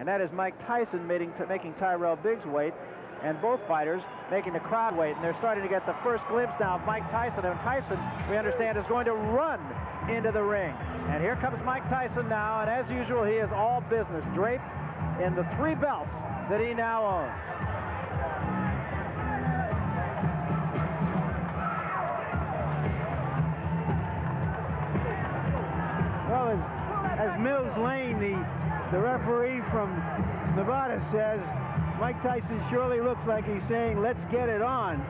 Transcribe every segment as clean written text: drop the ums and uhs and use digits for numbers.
and that is Mike Tyson making Tyrell Biggs wait, and both fighters making the crowd wait. And they're starting to get the first glimpse now of Mike Tyson. And Tyson, we understand, is going to run into the ring. And here comes Mike Tyson now, and as usual, he is all business, draped in the 3 belts that he now owns. Well, as Mills Lane, the referee from Nevada, says, Mike Tyson surely looks like he's saying, let's get it on.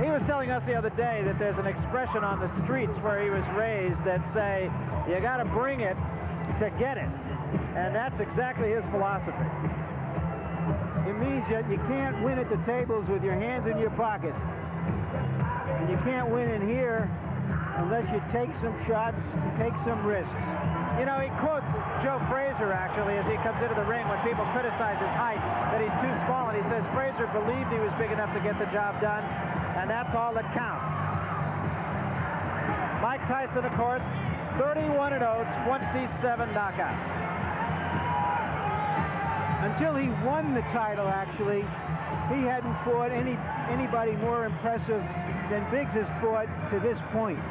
He was telling us the other day that there's an expression on the streets where he was raised that say, you got to bring it to get it. And that's exactly his philosophy. It means that you can't win at the tables with your hands in your pockets. And you can't win in here unless you take some shots, take some risks. You know, he quotes Joe Frazier, actually, as he comes into the ring when people criticize his height, that he's too small, and he says Frazier believed he was big enough to get the job done, and that's all that counts. Mike Tyson, of course, 31-0, 27 knockouts. Until he won the title, actually, he hadn't fought anybody more impressive than Biggs has fought to this point.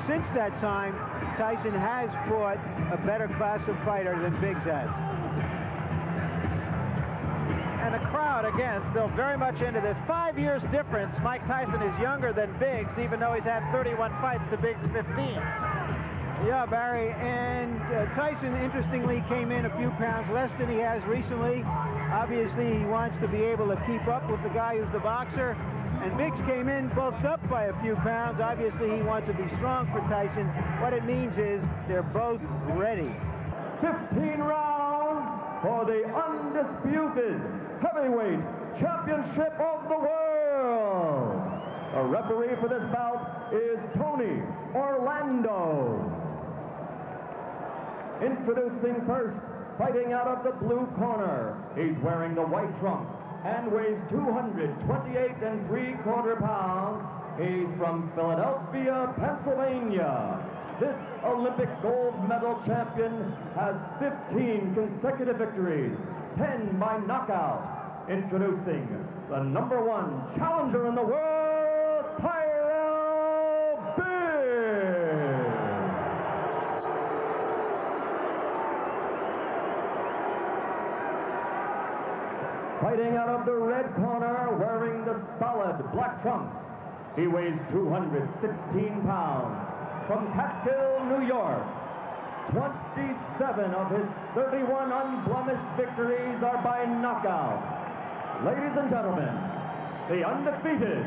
Since that time, Tyson has fought a better class of fighter than Biggs has. And the crowd, again, still very much into this. 5 years difference. Mike Tyson is younger than Biggs, even though he's had 31 fights to Biggs' 15. Yeah, Barry, and Tyson, interestingly, came in a few pounds less than he has recently. Obviously, he wants to be able to keep up with the guy who's the boxer. And Biggs came in bulked up by a few pounds. Obviously, he wants to be strong for Tyson. What it means is they're both ready. 15 rounds for the undisputed heavyweight championship of the world. A referee for this bout is Tony Orlando. Introducing first, fighting out of the blue corner. He's wearing the white trunks and weighs 228 3/4 pounds. He's from Philadelphia, Pennsylvania. This Olympic gold medal champion has 15 consecutive victories, 10 by knockout. Introducing the #1 challenger in the world, Tyrell Biggs. Fighting out of the red corner, wearing the solid black trunks. He weighs 216 pounds. From Catskill, New York. 27 of his 31 unblemished victories are by knockout. Ladies and gentlemen, the undefeated,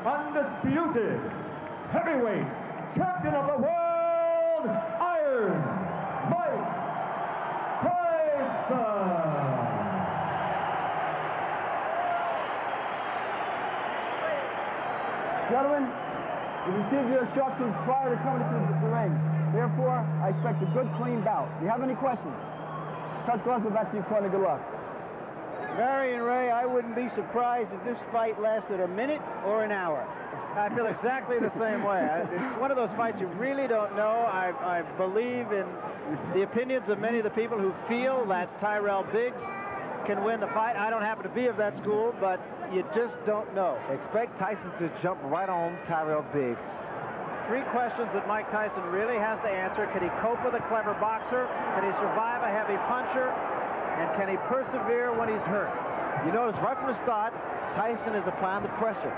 undisputed, heavyweight champion of the world, Iron Mike Tyson. Gentlemen, you received your instructions prior to coming to the ring. Therefore, I expect a good, clean bout. Do you have any questions? Touch gloves, go back to your corner. Good luck. Barry and Ray, I wouldn't be surprised if this fight lasted a minute or an hour. I feel exactly the same way. It's one of those fights you really don't know. I believe in the opinions of many of the people who feel that Tyrell Biggs can win the fight. I don't happen to be of that school, but you just don't know. Expect Tyson to jump right on Tyrell Biggs. 3 questions that Mike Tyson really has to answer. Can he cope with a clever boxer? Can he survive a heavy puncher? And can he persevere when he's hurt? You notice right from the start, Tyson is applying the pressure,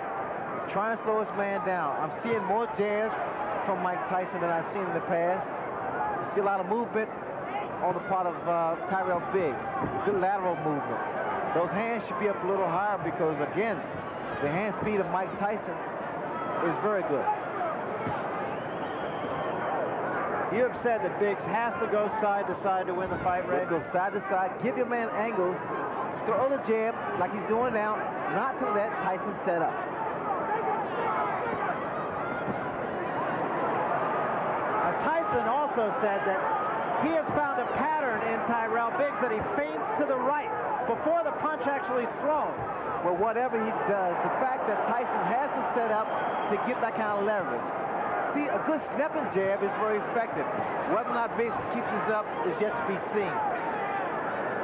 trying to slow his man down. I'm seeing more jabs from Mike Tyson than I've seen in the past. I see a lot of movement on the part of Tyrell Biggs. Good lateral movement. Those hands should be up a little higher because, again, the hand speed of Mike Tyson is very good. You have said that Biggs has to go side to side to win the fight, Ray. Go side to side, give your man angles, throw the jab like he's doing now, not to let Tyson set up. Tyson also said that he has found a pattern in Tyrell Biggs that he feints to the right before the punch actually is thrown. Well, whatever he does, the fact that Tyson has to set up to get that kind of leverage. See, a good snapping jab is very effective. Whether or not Biggs can keep this up is yet to be seen.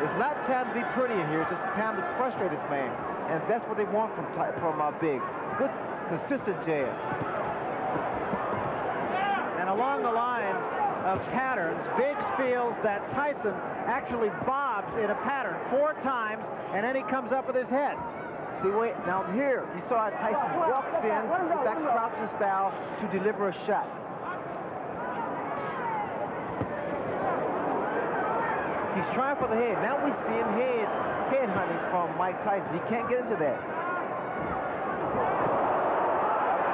It's not time to be pretty in here. It's just time to frustrate this man. And that's what they want from Biggs. Good, consistent jab. And along the lines of patterns, Biggs feels that Tyson actually bobs in a pattern 4 times, and then he comes up with his head. See, wait, now here, you saw how Tyson walks in with that crouching style to deliver a shot. He's trying for the head. Now we see him head hunting from Mike Tyson. He can't get into that.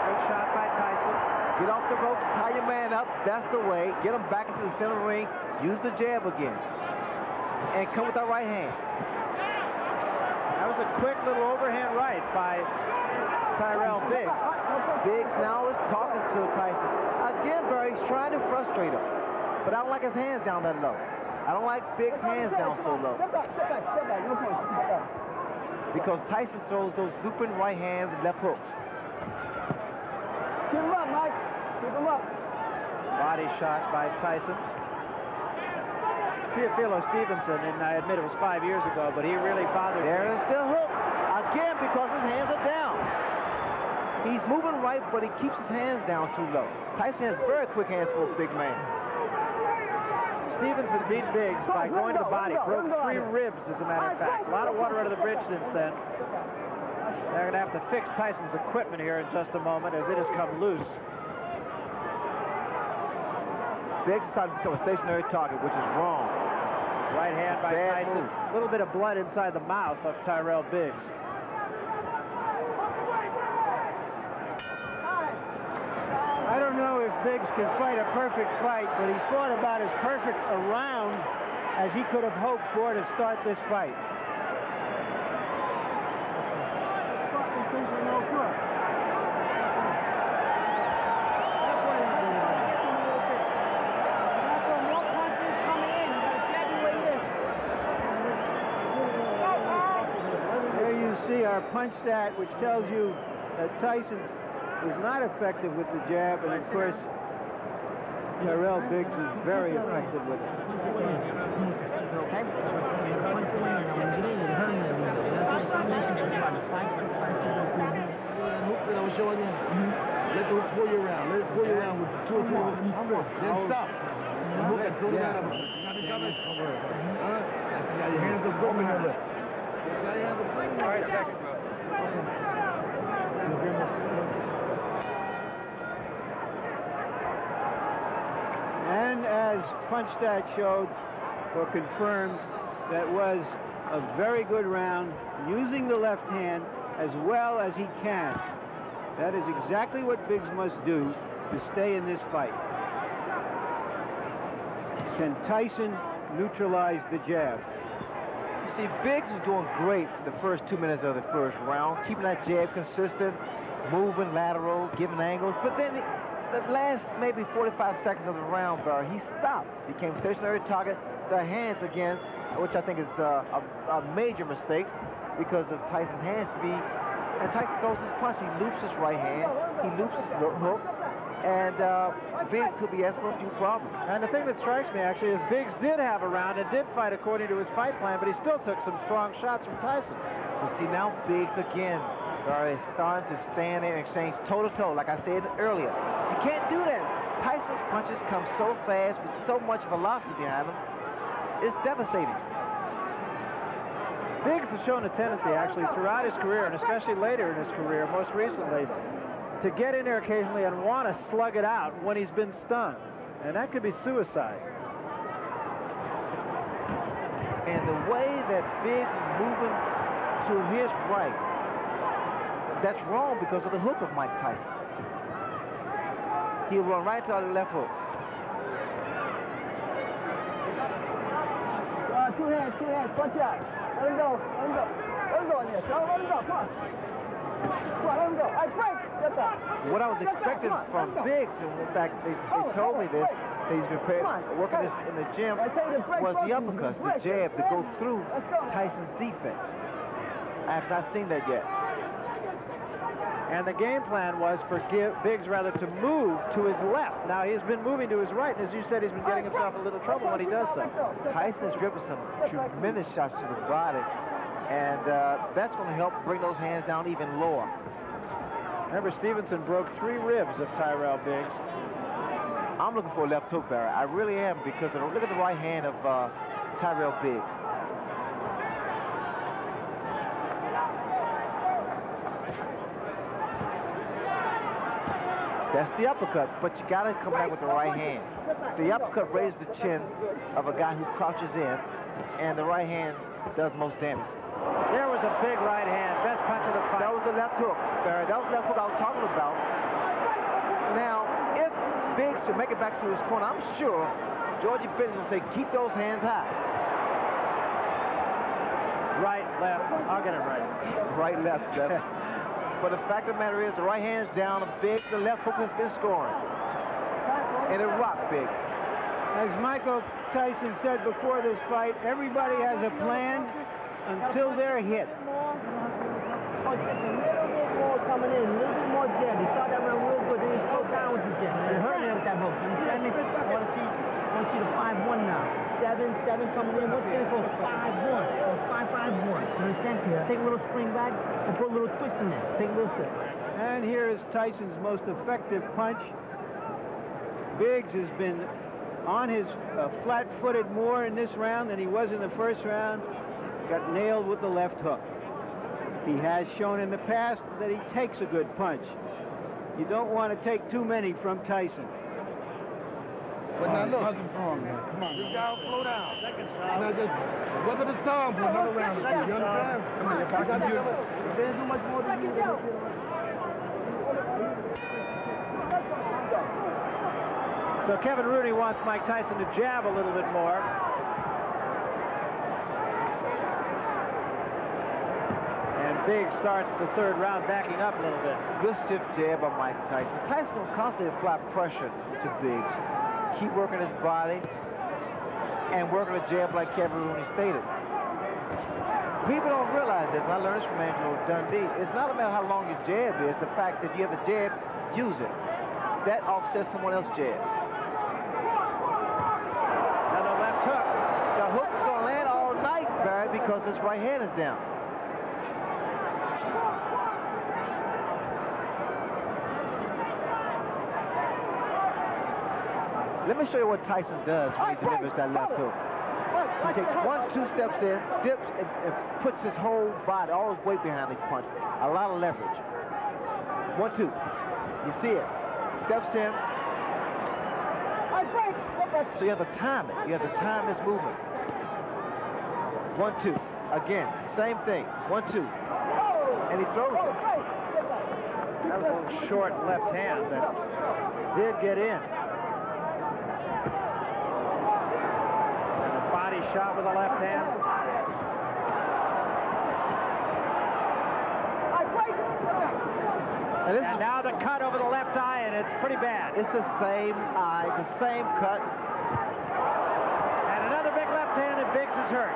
Good shot by Tyson. Get off the ropes, tie your man up. That's the way. Get him back into the center of the ring. Use the jab again. And come with that right hand. That was a quick little overhand right by Tyrell Biggs. Biggs now is talking to Tyson. Again, Barry, he's trying to frustrate him. But I don't like his hands down that low. I don't like Biggs' hands down so low. Step back, no point. Step back. Because Tyson throws those looping right hands and left hooks. Keep him up, Mike. Keep him up. Body shot by Tyson. Teofilo Stevenson, and I admit it was 5 years ago, but he really bothered me. There's the hook. Again, because his hands are down. He's moving right, but he keeps his hands down too low. Tyson has very quick hands for a big man. Stevenson beat Biggs by going to the body, broke 3 ribs, as a matter of fact. A lot of water under the bridge since then. They're going to have to fix Tyson's equipment here in just a moment, as it has come loose. Biggs is starting to become a stationary target, which is wrong. Right hand by Bad Tyson. move. A little bit of blood inside the mouth of Tyrell Biggs. I don't know if Biggs can fight a perfect fight, but he fought about as perfect a round as he could have hoped for to start this fight. There you see our punch stat, which tells you that Tyson is not effective with the jab, and of course Tyrell Biggs is very effective with it. Let the hook pull you around. Let it pull you around with 2 or 3 of each foot. Then stop. And hook and throw the man up. You got it coming? You got your hands up going over there. You got your hands up going. All right, second. And as punch stat showed, or confirmed, that was a very good round, using the left hand as well as he can. That is exactly what Biggs must do to stay in this fight. Can Tyson neutralize the jab? You see, Biggs was doing great the first 2 minutes of the first round, keeping that jab consistent, moving lateral, giving angles, but then the last maybe 45 seconds of the round, Barry, he stopped, became stationary target, the hands again, which I think is a major mistake because of Tyson's hands speed. And Tyson throws his punch, he loops his right hand, he loops his hook, and Biggs could be asking for a few problems. And the thing that strikes me, actually, is Biggs did have a round and did fight according to his fight plan, but he still took some strong shots from Tyson. You see, now Biggs again is starting to stand there and exchange toe-to-toe, like I said earlier. You can't do that. Tyson's punches come so fast with so much velocity behind them. It's devastating. Biggs has shown a tendency, actually, throughout his career, and especially later in his career, most recently, to get in there occasionally and want to slug it out when he's been stunned. And that could be suicide. And the way that Biggs is moving to his right, that's wrong because of the hook of Mike Tyson. He'll run right to the left hook. Two hands, punch out. Let him go. Let him go in there, Charlie. Let him go, come on. Come on, let him go. All right, break. Step back. What I was expecting from Biggs, and in fact, they told me this, that he's been working this in the gym, was the uppercuts, the jab to go through Tyson's defense. I have not seen that yet. And the game plan was for Biggs rather to move to his left. Now he's been moving to his right, and as you said, he's been getting himself in a little trouble when he does so. Tyson's driven some tremendous shots to the body, and that's going to help bring those hands down even lower. Remember, Stevenson broke 3 ribs of Tyrell Biggs. I'm looking for a left hook, Barry. I really am, because look at the right hand of Tyrell Biggs. That's the uppercut, but you got to come back with the right hand. The uppercut raises the chin of a guy who crouches in, and the right hand does most damage. There was a big right hand, best punch of the fight. That was the left hook, Barry. That was the left hook I was talking about. Now, if Biggs should make it back to his corner, I'm sure Georgie Benton will say, keep those hands high. Right, left, I'll get it right. Right, left, left. But the fact of the matter is, the right hand's down, the left hook has been scoring. And it rocked Biggs. As Michael Tyson said before this fight, everybody has a plan until they're hit. A little bit more coming in, a little bit more jab. You start that round real good, then you slow down with the jab. You're hurting him with that hook. You understand me? I want you to 5-1 now. 7 coming in. What's going to go 5-1? Go 5-5-1. You understand? Take a little spring back and put a little twist in there. Take a little twist. And here is Tyson's most effective punch. Biggs has been on his flat-footed more in this round than he was in the first round. Got nailed with the left hook. He has shown in the past that he takes a good punch. You don't want to take too many from Tyson. But now look, come on, this guy will slow down. Now just whether it's time for another round. You understand? Come on, there's too much more to do. So Kevin Rooney wants Mike Tyson to jab a little bit more. And Biggs starts the 3rd round backing up a little bit. Good stiff jab by Mike Tyson. Tyson will constantly apply pressure to Biggs. Keep working his body and working the jab like Kevin Rooney stated. People don't realize this, and I learned this from Angelo Dundee. It's not about how long your jab is, the fact that you have a jab, use it. That offsets someone else's jab. And the left hook. The hook's going to land all night, Barry, because his right hand is down. Let me show you what Tyson does when he delivers that left hook. He takes 1-2 steps in, dips, and puts his whole body, all his weight behind his punch. A lot of leverage. 1-2. You see it. Steps in. So you have to time it. You have to time this movement. 1-2. Again, same thing. 1-2. And he throws it. That was a little short left hand that did get in. Shot with the left hand. And now the cut over the left eye, and it's pretty bad. It's the same eye, the same cut. And another big left hand, and Biggs is hurt.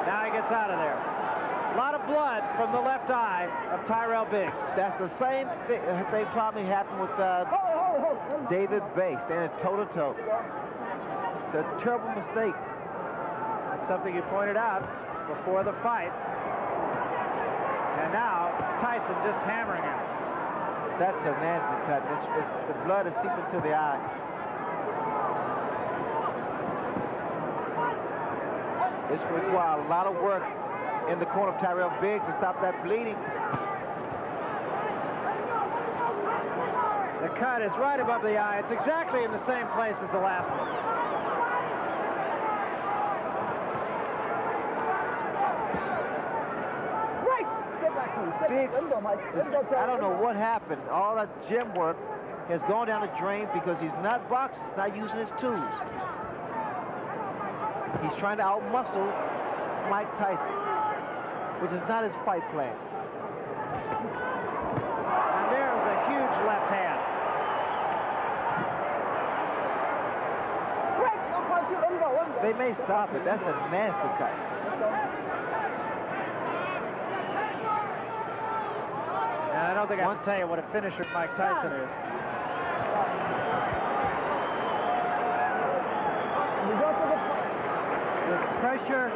Now he gets out of there. A lot of blood from the left eye of Tyrell Biggs. That's the same thing probably happened with David Bay, standing toe-to-toe. It's a terrible mistake. Something you pointed out before the fight. And now Tyson just hammering him. That's a nasty cut. The blood is seeping to the eye. This will require a lot of work in the corner of Tyrell Biggs to stop that bleeding. The cut is right above the eye. It's exactly in the same place as the last one. Biggs, I don't know what happened. All that gym work has gone down the drain because he's not boxing, he's not using his tools. He's trying to outmuscle Mike Tyson, which is not his fight plan. And there's a huge left hand. They may stop it. That's a nasty cut. And I don't think I can tell you what a finisher Mike Tyson is. The pressure,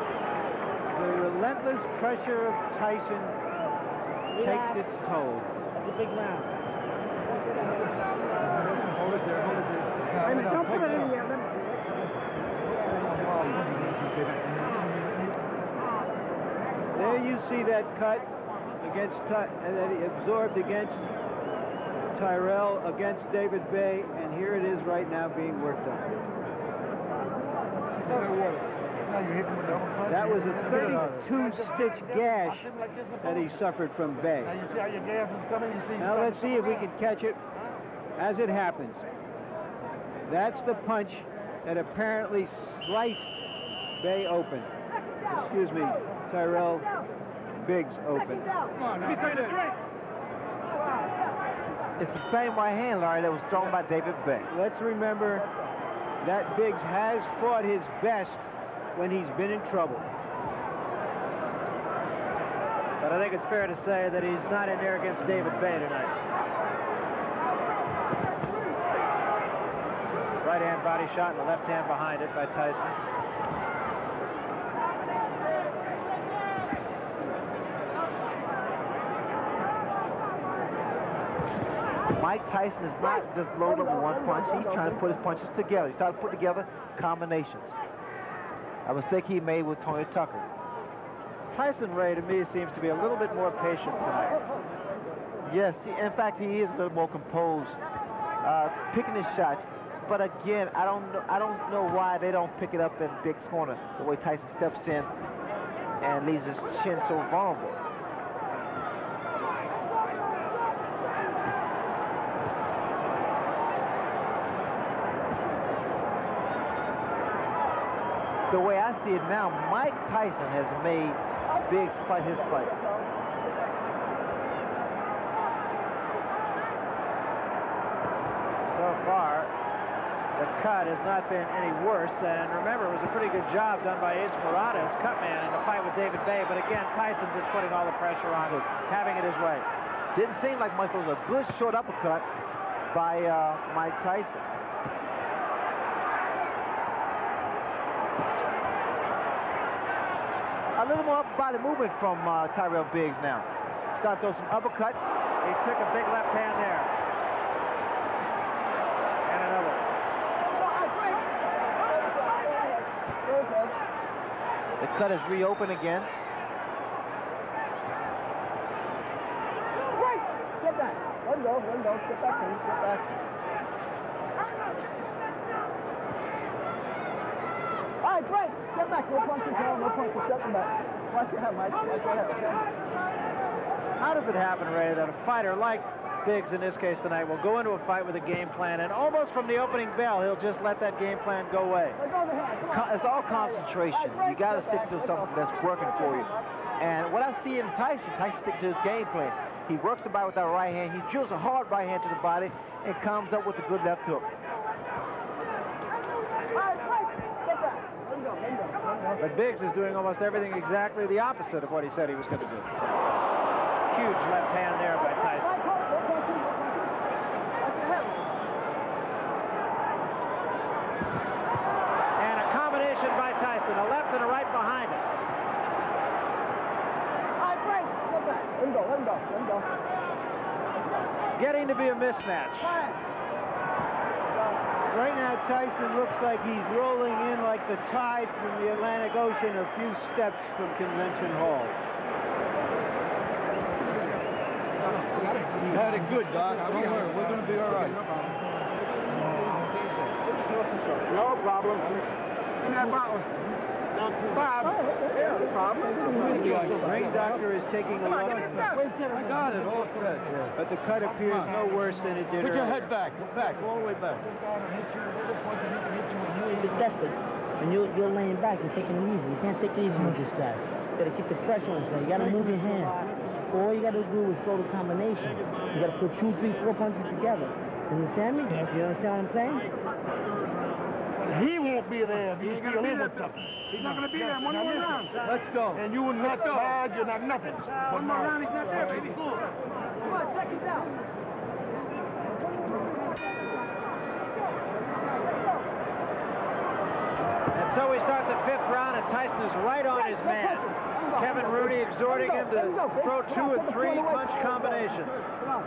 the relentless pressure of Tyson takes its toll. That's a big round. Hold us there, hold us there. Wait a minute, don't put it in the air. Let me There you see that cut against that he absorbed against Tyrell, against David Bay, and here it is right now being worked on. That was a 32-stitch gash that he suffered from Bay. Now you see how your gas is coming? You see Now let's see if we can catch it as it happens. That's the punch that apparently sliced Bay open. Excuse me, Tyrell Biggs open. It's the same right hand, Larry, that was thrown by David Bay. Let's remember that Biggs has fought his best when he's been in trouble. But I think it's fair to say that he's not in there against David Bay tonight. Right hand body shot and the left hand behind it by Tyson. Mike Tyson is not just loaded up with one punch. He's trying to put his punches together. He's trying to put together combinations. A mistake he made with Tony Tucker. Tyson Ray, to me, seems to be a little bit more patient tonight. Yes, in fact, he is a little more composed, picking his shots. But again, I don't know why they don't pick it up in Biggs' corner the way Tyson steps in and leaves his chin so vulnerable. The way I see it now, Mike Tyson has made Biggs fight his fight. So far, the cut has not been any worse, and remember, it was a pretty good job done by Ace Murata as cut man in the fight with David Bay, but again, Tyson just putting all the pressure on, having it his way. Didn't seem like Michael was a good short uppercut by Mike Tyson. A little more upper body movement from Tyrell Biggs now. Start to throw some uppercuts. He took a big left hand there. And another. The cut is reopened again. Wait! Step back. Let him go. Let him go. Step back. Step back. All right, Drake. Step back. No punches. No punches. Step back. Watch your head, Mike. Watch your head, okay? How does it happen, Ray, that a fighter like Biggs in this case tonight will go into a fight with a game plan, and almost from the opening bell, he'll just let that game plan go away? It's all concentration. You got to stick to something that's working for you. And what I see in Tyson stick to his game plan. He works the body with that right hand. He drills a hard right hand to the body and comes up with a good left hook. But Biggs is doing almost everything exactly the opposite of what he said he was going to do. Huge left hand there by Tyson. And a combination by Tyson, a left and a right behind it. Let him go. Getting to be a mismatch. Right now, Tyson looks like he's rolling in like the tide from the Atlantic Ocean a few steps from Convention Hall. You had it good, Doc. Don't worry. We're going to be all right. No problem. Bob. Yeah, no problem. The ring doctor is taking a look, I got it. All set. but the cut appears no worse than it did Put your earlier. head back. Back. All the way back. You're desperate, and you're laying back. You're taking it easy. You can't take it easy with this guy. You got to keep the pressure on this guy. You got to move your hand. All you got to do is throw the combination. You got to put 2, 3, 4 punches together. You understand me? You understand what I'm saying? He won't be there if he's still in with something. He's not going to be there. One more round. Let's go. And you will not charge, you're not nothing. One more round, he's not there, baby. Cool. Come on, second down. And so we start the 5th round, and Tyson is right on his man. Kevin Rudy exhorting him to throw 2 and 3 punch combinations. Come on.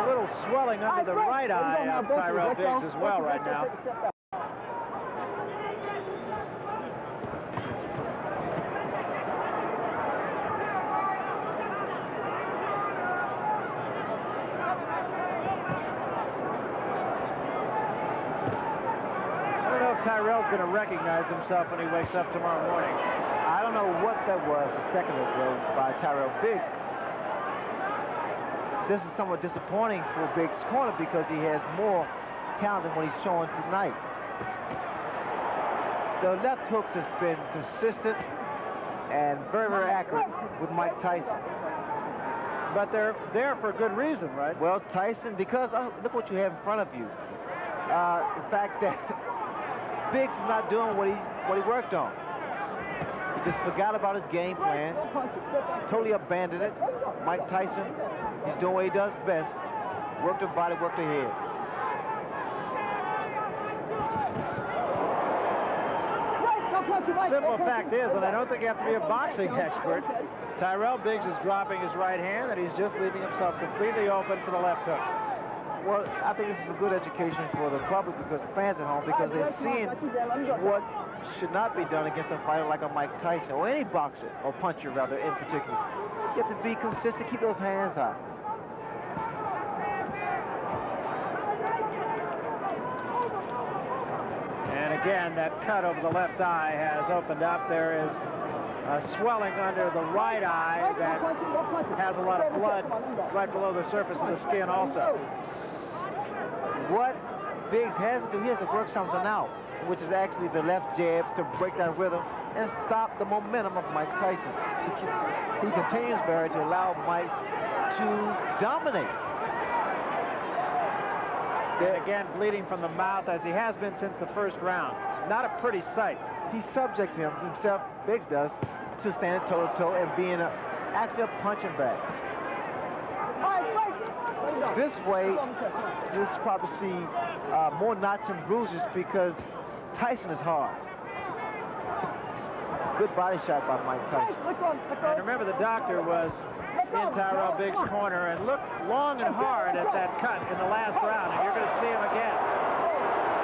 A little swelling under the right eye of Tyrell Biggs as well right now. I don't know if Tyrell's going to recognize himself when he wakes up tomorrow morning. I don't know what that was a second ago by Tyrell Biggs. This is somewhat disappointing for Biggs' corner because he has more talent than what he's showing tonight. The left hooks has been consistent and very, very accurate with Mike Tyson. But they're there for good reason, right? Well, Tyson, because look what you have in front of you. The fact that Biggs is not doing what he worked on. He just forgot about his game plan, totally abandoned it. Mike Tyson, he's doing what he does best. Work the body, work the head. Simple fact is, and I don't think you have to be a boxing expert, Tyrell Biggs is dropping his right hand, and he's just leaving himself completely open for the left hook. Well, I think this is a good education for the public, because the fans at home, because they're seeing what should not be done against a fighter like a Mike Tyson, or any boxer, or puncher rather, in particular. You have to be consistent, keep those hands high. And again, that cut over the left eye has opened up. There is swelling under the right eye that has a lot of blood right below the surface of the skin also. What Biggs has to do, he has to work something out, which is actually the left jab to break that rhythm and stop the momentum of Mike Tyson. He continues, Barry, to allow Mike to dominate. Again, bleeding from the mouth, as he has been since the first round. Not a pretty sight. He subjects himself, Biggs does, to standing toe-to-toe and being actually a punching bag. This way, you'll probably see more knots and bruises because Tyson is hard. Good body shot by Mike Tyson. And remember, the doctor was in Tyrell Biggs' corner and looked long and hard at that cut in the last round, and you're going to see him again.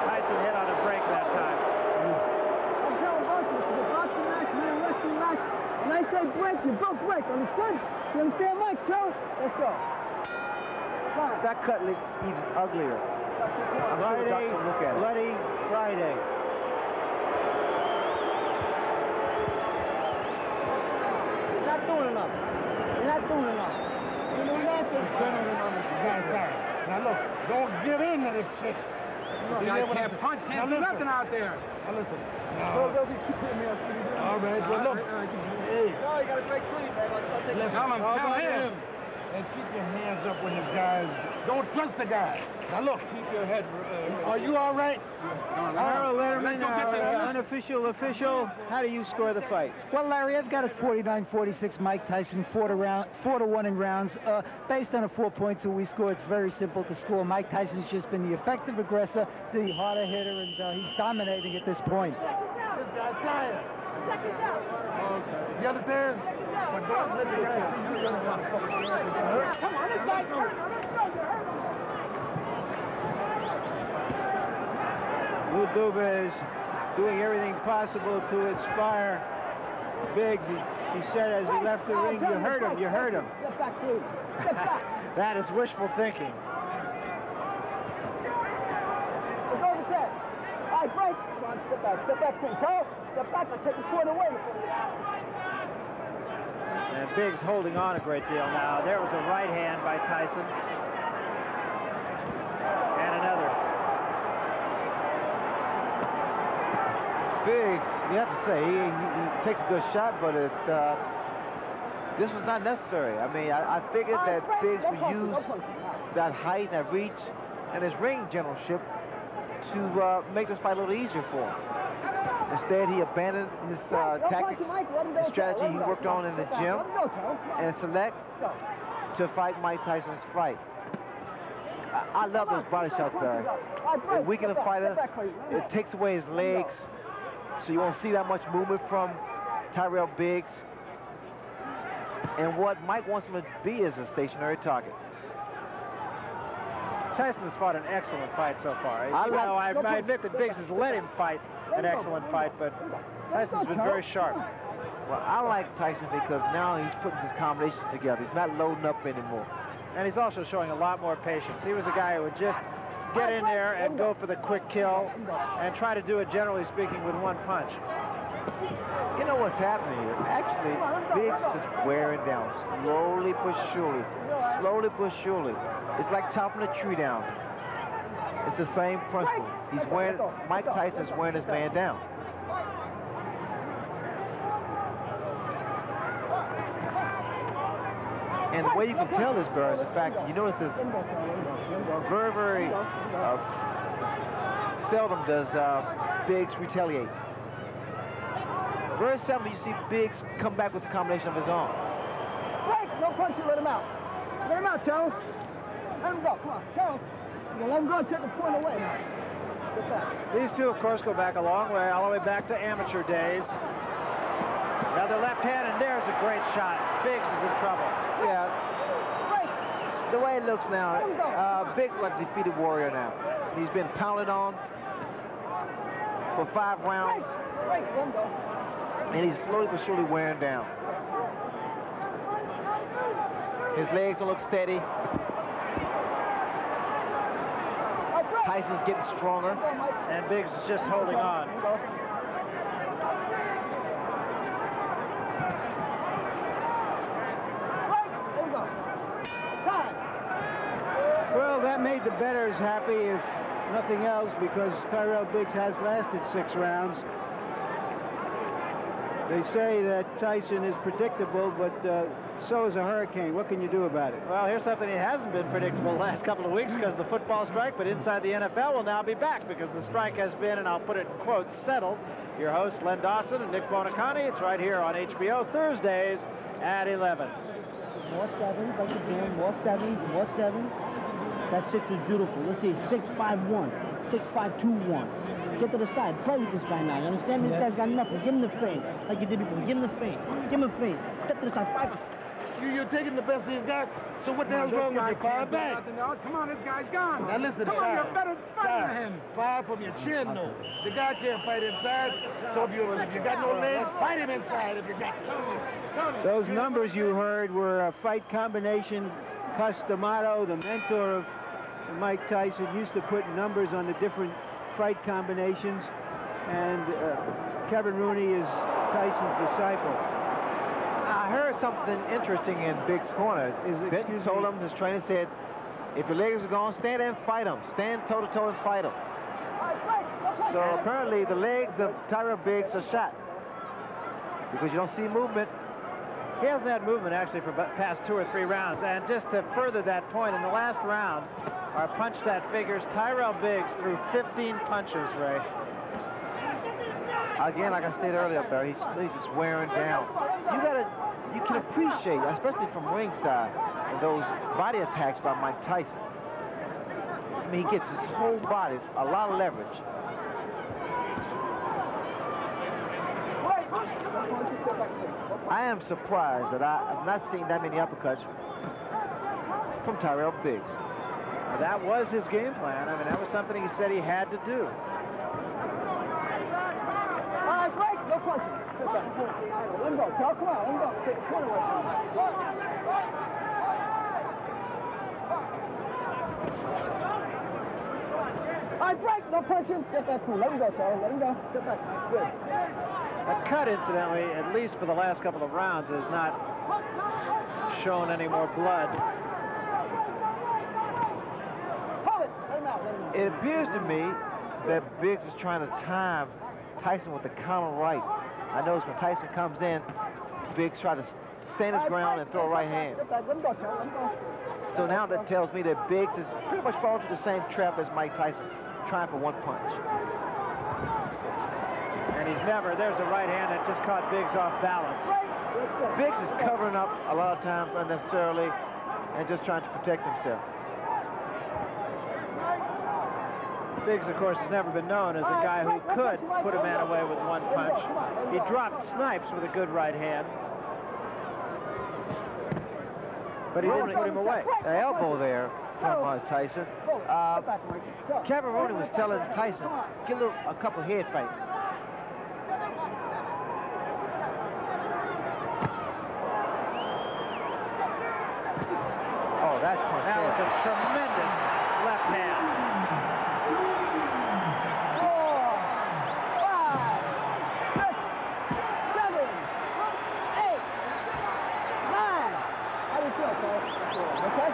Tyson hit on a break that time. I'm telling both of you, it's a boxing match, not a wrestling match. When I say break, you both break. Understood? You understand, Mike? Joe? Let's go. That cut looks even uglier. I'm sure the doctor will look at it. Bloody Friday. You're not doing enough. You're not doing enough. You know that? It's better than on the guy's guy. Now look, don't get into this shit. See, I can't punch, can't do nothing out there. Now listen. All right, but look. Hey. No, you got to break clean, man. Tell him. And keep your hands up when this guy's... Don't trust the guy. Now look. Keep your head. Are you all right? Harold Letterman, unofficial, official. How do you score the fight? Well, Larry, I've got it 49-46. Mike Tyson, 4-1 in rounds. Based on a 4 points that we score, it's very simple to score. Mike Tyson's just been the effective aggressor, the harder hitter, and he's dominating at this point. This guy's tired. You understand? But don't let the guy see you. Come on, this guy's hurt. Lou Dubé is doing everything possible to inspire Biggs. He said as he left the ring, you heard him, you heard him. Get back, please. Get back. That is wishful thinking. Let's go to set. All right, break. Come on, step back, please. Step back, I'll take the point away. And Biggs holding on a great deal now. There was a right hand by Tyson. And another. Biggs, you have to say, he takes a good shot, but this was not necessary. I mean, I figured that Biggs would use that height, that reach, and his ring generalship to make this fight a little easier for him. Instead, he abandoned his tactics and strategy he worked on in the gym and select to fight Mike Tyson's fight. I love those body shots, Barry. It weakens a fighter. It takes away his legs, so you won't see that much movement from Tyrell Biggs. And what Mike wants him to be is a stationary target. Tyson has fought an excellent fight so far. I admit that Biggs has let him fight an excellent fight, but Tyson's been very sharp. Well, I like Tyson because now he's putting his combinations together. He's not loading up anymore. And he's also showing a lot more patience. He was a guy who would just get in there and go for the quick kill and try to do it, generally speaking, with one punch. You know what's happening here? Actually, Biggs is just wearing down, slowly but surely. Slowly but surely. It's like chopping a tree down. It's the same principle. Mike Tyson's wearing his man down. And the way you can tell this, Barry, is the fact you notice this very seldom does Biggs retaliate. Very seldom you see Biggs come back with a combination of his own. Break! No punch, let him out. Let him out, Joe. Let him go. Come on, Joe. You let him go and take the point away now. Get back. These two, of course, go back a long way, all the way back to amateur days. Another left hand, and there's a great shot. Biggs is in trouble. Yeah. The way it looks now, Biggs is like a defeated warrior now. He's been pounded on for 5 rounds. And he's slowly but surely wearing down. His legs don't look steady. Tyson's getting stronger. And Biggs is just holding on. Well, that made the bettors happy, if nothing else, because Tyrell Biggs has lasted 6 rounds. They say that Tyson is predictable, but so is a hurricane. What can you do about it? Well, here's something that hasn't been predictable the last couple of weeks because of the football strike, but inside the NFL will now be back because the strike has been, and I'll put it in quotes, settled. Your hosts, Len Dawson and Nick Bonacani. It's right here on HBO Thursdays at 11. More sevens, like you're doing. More sevens, more sevens. That 6 is beautiful. Let's see, 6-5-1, 6-5-2-1. Get to the side. Play with this guy now. You understand me? This guy's got nothing. Give him the feint, like you did before. Give him the feint. Give him a feint. Step to the side. 5. You're taking the best he's got. So what the hell's wrong with you? 5 back. Come on, this guy's gone. Now listen, come on, you're better fighter than him. 5 from your chin, though. The guy can't fight inside. So if you got no legs, fight him inside if you got. Those numbers you heard were a fight combination. Customato, the mentor of Mike Tyson, used to put numbers on the different fight combinations, and Kevin Rooney is Tyson's disciple. I heard something interesting in Biggs' corner. Benton told him, his trainer said, if your legs are gone, stand there and fight him. Stand toe-to-toe and fight him. So apparently the legs of Tyrell Biggs are shot because you don't see movement. He hasn't had movement actually for past 2 or 3 rounds. And just to further that point, in the last round, our punch stat figures Tyrell Biggs threw 15 punches, Ray. Again, like I said earlier, Barry, he's just wearing down. You can appreciate, especially from ringside, those body attacks by Mike Tyson. I mean, he gets his whole body, a lot of leverage. I am surprised that I've not seen that many uppercuts from Tyrell Biggs. Well, that was his game plan. I mean, that was something he said he had to do. All right, break. No punching. Let him go. Joe, come on. Let him go. Take the corner away from him. All right, break. No punching. Get that cool. Let him go, Joe. Let him go. Get back. Good. That cut, incidentally, at least for the last couple of rounds, has not shown any more blood. Hold it. Let him out. Let him out. It appears to me that Biggs was trying to time Tyson with the counter right. I noticed when Tyson comes in, Biggs tried to stand his ground and throw a right hand. Get back. Let him go, Joe. Let him go. So now that tells me that Biggs is pretty much falling to the same trap as Mike Tyson, trying for one punch. And he's never, there's a right hand that just caught Biggs off balance. Biggs is covering up a lot of times unnecessarily and just trying to protect himself. Biggs, of course, has never been known as a guy who could put a man away with one punch. He dropped Snipes with a good right hand, but he didn't put him away. The elbow there from Tyson. Cavaroni was telling Tyson, get a couple head fights. Oh, that punch. That was a tremendous left hand. 4, 5, 6, 7, 8, 9. Okay?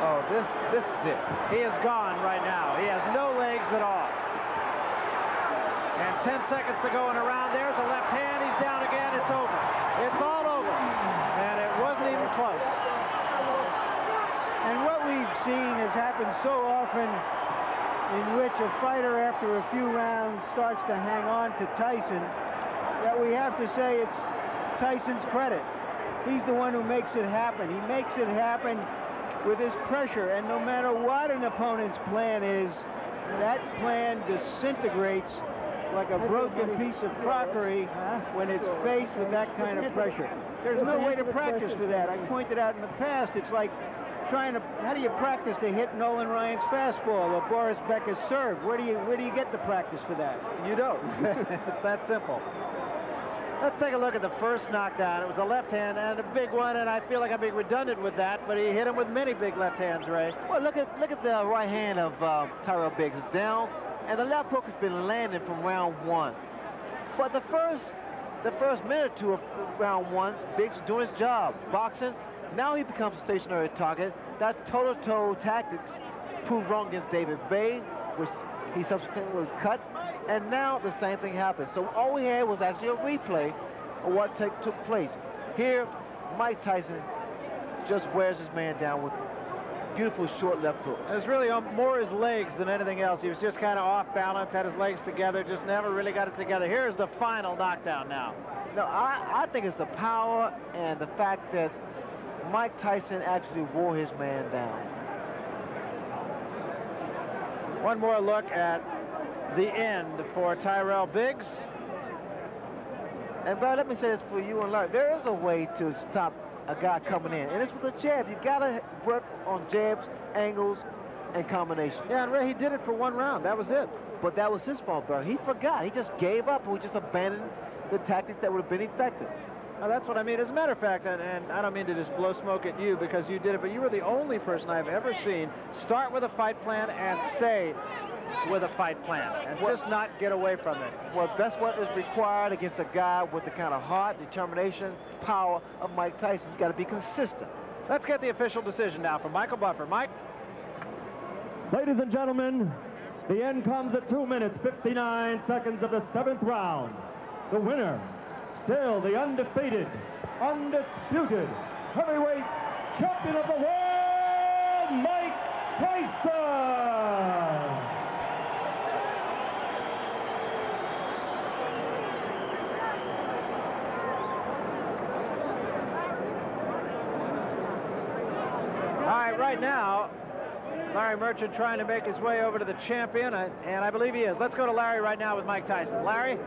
Oh, this is it. He is gone right now. He has no legs at all. And 10 seconds to go in a round. There's a left hand. He's down again. It's over. It's all over. And it wasn't even close. And what we've seen has happened so often, in which a fighter after a few rounds starts to hang on to Tyson, that we have to say it's Tyson's credit. He's the one who makes it happen. He makes it happen with his pressure, and no matter what an opponent's plan is, that plan disintegrates like a broken piece of crockery when it's faced with that kind of pressure. There's no way to practice for that. I pointed out in the past, it's like trying to, how do you practice to hit Nolan Ryan's fastball or Boris Becker's serve? Where do you get the practice for that? You don't. It's that simple. Let's take a look at the first knockdown. It was a left hand and a big one, and I feel like I'm being redundant with that, but he hit him with many big left hands, Ray. Well, look at the right hand of Tyrell Biggs. It's down, and the left hook has been landing from round 1. But the first minute or two of round 1, Biggs is doing his job, boxing. Now he becomes a stationary target. That toe-to-toe tactics proved wrong against David Bay, which he subsequently was cut. And now the same thing happened. So all we had was actually a replay of what took place. Here, Mike Tyson just wears his man down with beautiful short left hooks. It was really more his legs than anything else. He was just kind of off balance, had his legs together, just never really got it together. Here's the final knockdown now. No, I think it's the power and the fact that Mike Tyson actually wore his man down. One more look at the end for Tyrell Biggs. And Brad, let me say this for you and Larry. There is a way to stop a guy coming in, and it's with a jab. You gotta work on jabs, angles, and combinations. Yeah, and Ray, he did it for one round. That was it. But that was his fault, Brad. He forgot. He just gave up, and we just abandoned the tactics that would have been effective. Now, that's what I mean. As a matter of fact, and I don't mean to just blow smoke at you because you did it, but you were the only person I've ever seen start with a fight plan and stay with a fight plan and just not get away from it. Well, that's what is required against a guy with the kind of heart, determination, power of Mike Tyson. You got to be consistent. Let's get the official decision now from Michael Buffer. Mike? Ladies and gentlemen, the end comes at 2 minutes, 59 seconds of the 7th round. The winner, still the undefeated, undisputed heavyweight champion of the world, Mike Tyson! All right, right now, Larry Merchant trying to make his way over to the champion, and I believe he is. Let's go to Larry right now with Mike Tyson. Larry?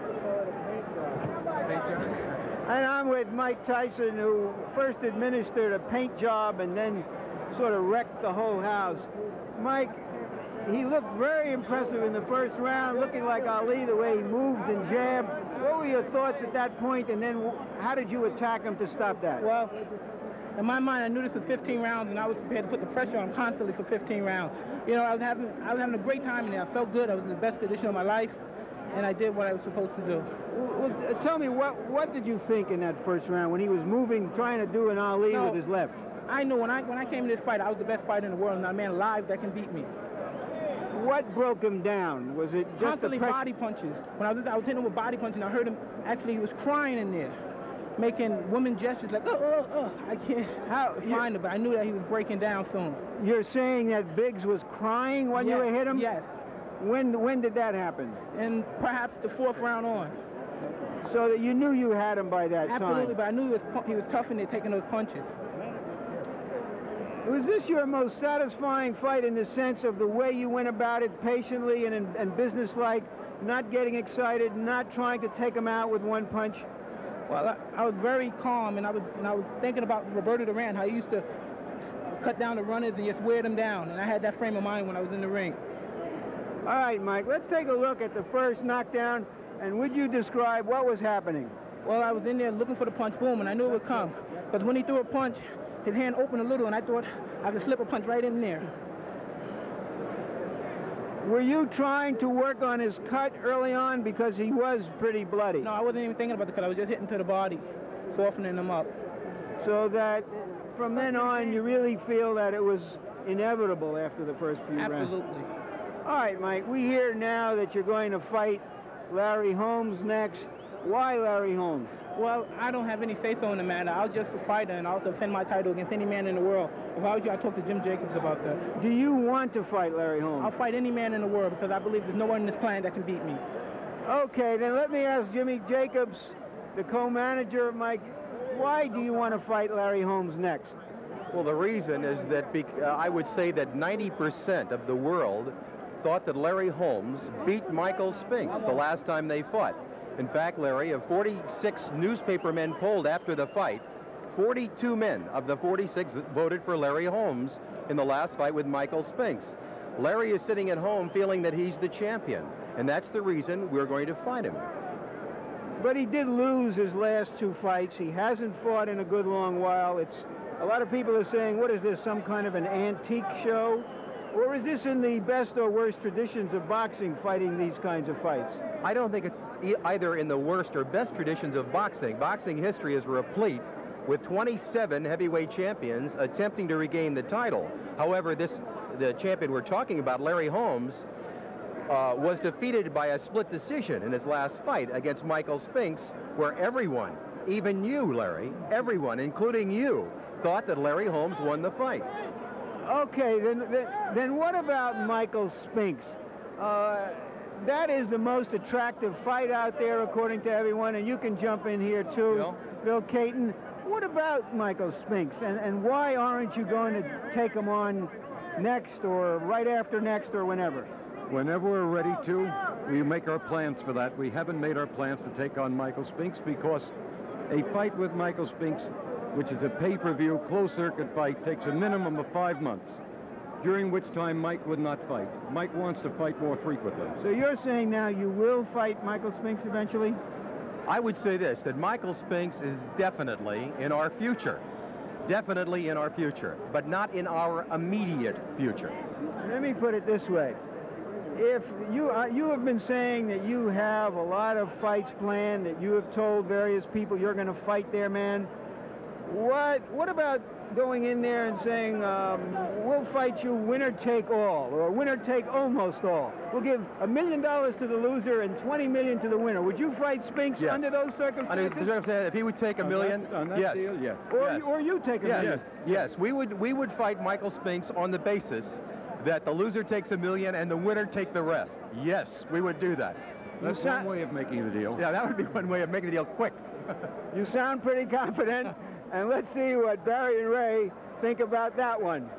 And I'm with Mike Tyson, who first administered a paint job and then sort of wrecked the whole house. Mike, he looked very impressive in the first round, looking like Ali, the way he moved and jabbed. What were your thoughts at that point, and then how did you attack him to stop that? Well, in my mind, I knew this was 15 rounds, and I was prepared to put the pressure on constantly for 15 rounds. You know, I was having a great time in there. I felt good. I was in the best condition of my life, and I did what I was supposed to do. Well, tell me, what did you think in that first round when he was moving, trying to do an Ali with his left? I knew when I came to this fight, I was the best fighter in the world, and not a man alive that can beat me. What broke him down? Was it just constantly body punches? When I was hitting him with body punches, and I heard him, actually, he was crying in there. making woman gestures like, I can't find it, but I knew that he was breaking down soon. You're saying that Biggs was crying when you hit him? Yes. When did that happen? And perhaps the 4th round on. So that you knew you had him by that time? Absolutely, but I knew he was tough in there taking those punches. Was this your most satisfying fight in the sense of the way you went about it patiently and businesslike, not getting excited, not trying to take him out with one punch? Well, I was very calm, and I was thinking about Roberto Duran, how he used to cut down the runners and just wear them down, and I had that frame of mind when I was in the ring. All right, Mike, let's take a look at the first knockdown, and would you describe what was happening? Well, I was in there looking for the punch, boom, and I knew it would come. Because when he threw a punch, his hand opened a little, and I thought I could slip a punch right in there. Were you trying to work on his cut early on because he was pretty bloody? No, I wasn't even thinking about the cut. I was just hitting to the body, softening him up. So that from then on, you really feel that it was inevitable after the first few rounds? Absolutely. All right, Mike, we hear now that you're going to fight Larry Holmes next. Why Larry Holmes? Well, I don't have any say-so in the matter. I'll just a fighter, and I'll defend my title against any man in the world. If I was you, I'd talk to Jim Jacobs about that. Do you want to fight Larry Holmes? I'll fight any man in the world because I believe there's no one in this planet that can beat me. Okay, then let me ask Jimmy Jacobs, the co-manager of Mike, why do you want to fight Larry Holmes next? Well, the reason is that I would say that 90% of the world thought that Larry Holmes beat Michael Spinks the last time they fought. In fact, Larry, of 46 newspaper men polled after the fight, 42 men of the 46 voted for Larry Holmes in the last fight with Michael Spinks. Larry is sitting at home feeling that he's the champion, and that's the reason we're going to fight him. But he did lose his last 2 fights. He hasn't fought in a good long while. A lot of people are saying, what is this, some kind of an antique show? Or is this in the best or worst traditions of boxing, fighting these kinds of fights? I don't think it's either in the worst or best traditions of boxing. Boxing history is replete with 27 heavyweight champions attempting to regain the title. However, the champion we're talking about, Larry Holmes, was defeated by a split decision in his last fight against Michael Spinks, where everyone, even you, Larry, everyone, including you, thought that Larry Holmes won the fight. Okay, then what about Michael Spinks? That is the most attractive fight out there, according to everyone, and you can jump in here, too. Bill Caton, what about Michael Spinks, and why aren't you going to take him on next, or right after next, or whenever? Whenever we're ready to, we make our plans for that. We haven't made our plans to take on Michael Spinks because a fight with Michael Spinks, which is a pay-per-view, closed-circuit fight, takes a minimum of 5 months, during which time Mike would not fight. Mike wants to fight more frequently. So you're saying now you will fight Michael Spinks eventually? I would say this, that Michael Spinks is definitely in our future. Definitely in our future, but not in our immediate future. Let me put it this way. If you have been saying that you have a lot of fights planned, that you have told various people you're going to fight their man, what about going in there and saying, we'll fight you winner take all, or winner take almost all. We'll give $1 million to the loser and $20 million to the winner. Would you fight Spinks under those circumstances? If he would take $1 million, on that yes. Deal, yes. Or you take $1 million? Yes, we would fight Michael Spinks on the basis that the loser takes $1 million and the winner take the rest. Yes, we would do that. That's one way of making the deal. Yeah, that would be one way of making the deal quick. You sound pretty confident, and let's see what Barry and Ray think about that one.